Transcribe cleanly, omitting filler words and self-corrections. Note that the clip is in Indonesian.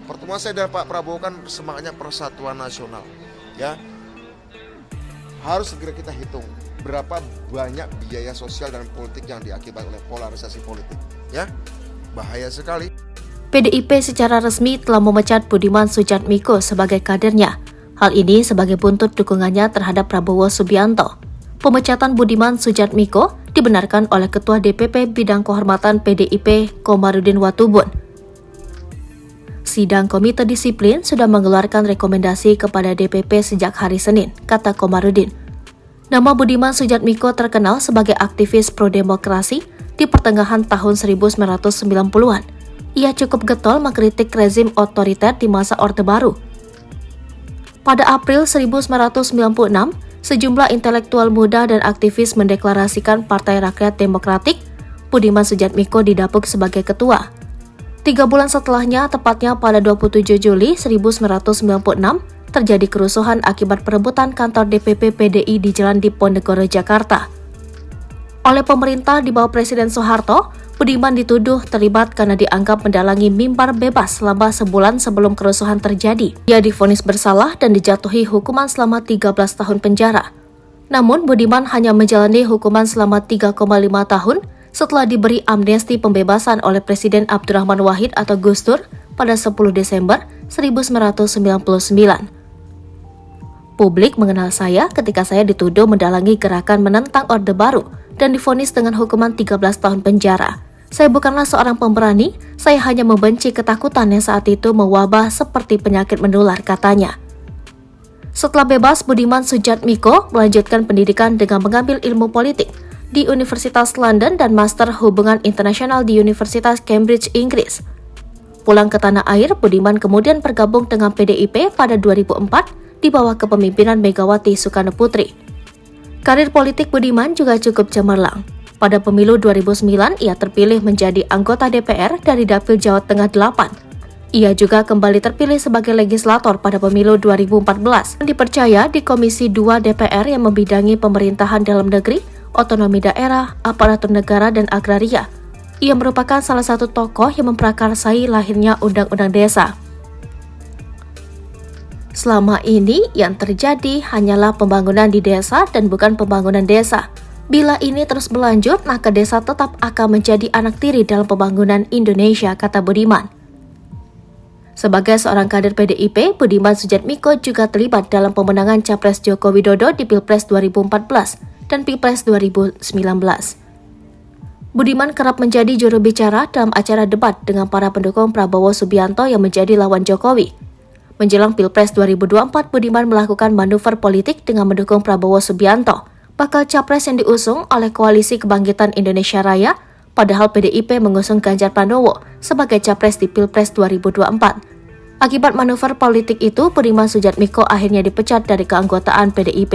Pertemuan saya dan Pak Prabowo kan semangatnya persatuan nasional, ya. Harus segera kita hitung berapa banyak biaya sosial dan politik yang diakibatkan oleh polarisasi politik, ya. Bahaya sekali. PDIP secara resmi telah memecat Budiman Sujatmiko sebagai kadernya. Hal ini sebagai buntut dukungannya terhadap Prabowo Subianto. Pemecatan Budiman Sujatmiko dibenarkan oleh Ketua DPP Bidang Kehormatan PDIP Komarudin Watubun. Sidang Komite Disiplin sudah mengeluarkan rekomendasi kepada DPP sejak hari Senin, kata Komarudin. Nama Budiman Sujatmiko terkenal sebagai aktivis pro-demokrasi di pertengahan tahun 1990-an. Ia cukup getol mengkritik rezim otoriter di masa Orde Baru. Pada April 1996, sejumlah intelektual muda dan aktivis mendeklarasikan Partai Rakyat Demokratik. Budiman Sujatmiko didapuk sebagai ketua. 3 bulan setelahnya, tepatnya pada 27 Juli 1996, terjadi kerusuhan akibat perebutan kantor DPP PDI di Jalan Diponegoro, Jakarta. Oleh pemerintah di bawah Presiden Soeharto, Budiman dituduh terlibat karena dianggap mendalangi mimbar bebas selama sebulan sebelum kerusuhan terjadi. Ia divonis bersalah dan dijatuhi hukuman selama 13 tahun penjara. Namun, Budiman hanya menjalani hukuman selama 3,5 tahun setelah diberi amnesti pembebasan oleh Presiden Abdurrahman Wahid atau Gus Dur pada 10 Desember 1999. Publik mengenal saya ketika saya dituduh mendalangi gerakan menentang Orde Baru dan divonis dengan hukuman 13 tahun penjara. Saya bukanlah seorang pemberani, saya hanya membenci ketakutan yang saat itu mewabah seperti penyakit menular, katanya. Setelah bebas, Budiman Sujatmiko melanjutkan pendidikan dengan mengambil ilmu politik di Universitas London dan Master Hubungan Internasional di Universitas Cambridge, Inggris. Pulang ke tanah air, Budiman kemudian bergabung dengan PDIP pada 2004 di bawah kepemimpinan Megawati Soekarnoputri. Karir politik Budiman juga cukup cemerlang. Pada pemilu 2009, ia terpilih menjadi anggota DPR dari Dapil Jawa Tengah 8. Ia juga kembali terpilih sebagai legislator pada pemilu 2014. Dipercaya di Komisi 2 DPR yang membidangi pemerintahan dalam negeri, otonomi daerah, aparatur negara, dan agraria. Ia merupakan salah satu tokoh yang memprakarsai lahirnya Undang-Undang Desa. Selama ini yang terjadi hanyalah pembangunan di desa dan bukan pembangunan desa. Bila ini terus berlanjut, maka desa tetap akan menjadi anak tiri dalam pembangunan Indonesia, kata Budiman. Sebagai seorang kader PDIP, Budiman Sujatmiko juga terlibat dalam pemenangan Capres Joko Widodo di Pilpres 2014 dan Pilpres 2019. Budiman kerap menjadi juru bicara dalam acara debat dengan para pendukung Prabowo Subianto yang menjadi lawan Jokowi. Menjelang Pilpres 2024, Budiman melakukan manuver politik dengan mendukung Prabowo Subianto, bakal capres yang diusung oleh Koalisi Kebangkitan Indonesia Raya, padahal PDIP mengusung Ganjar Pranowo sebagai capres di Pilpres 2024. Akibat manuver politik itu, Budiman Sujatmiko akhirnya dipecat dari keanggotaan PDIP.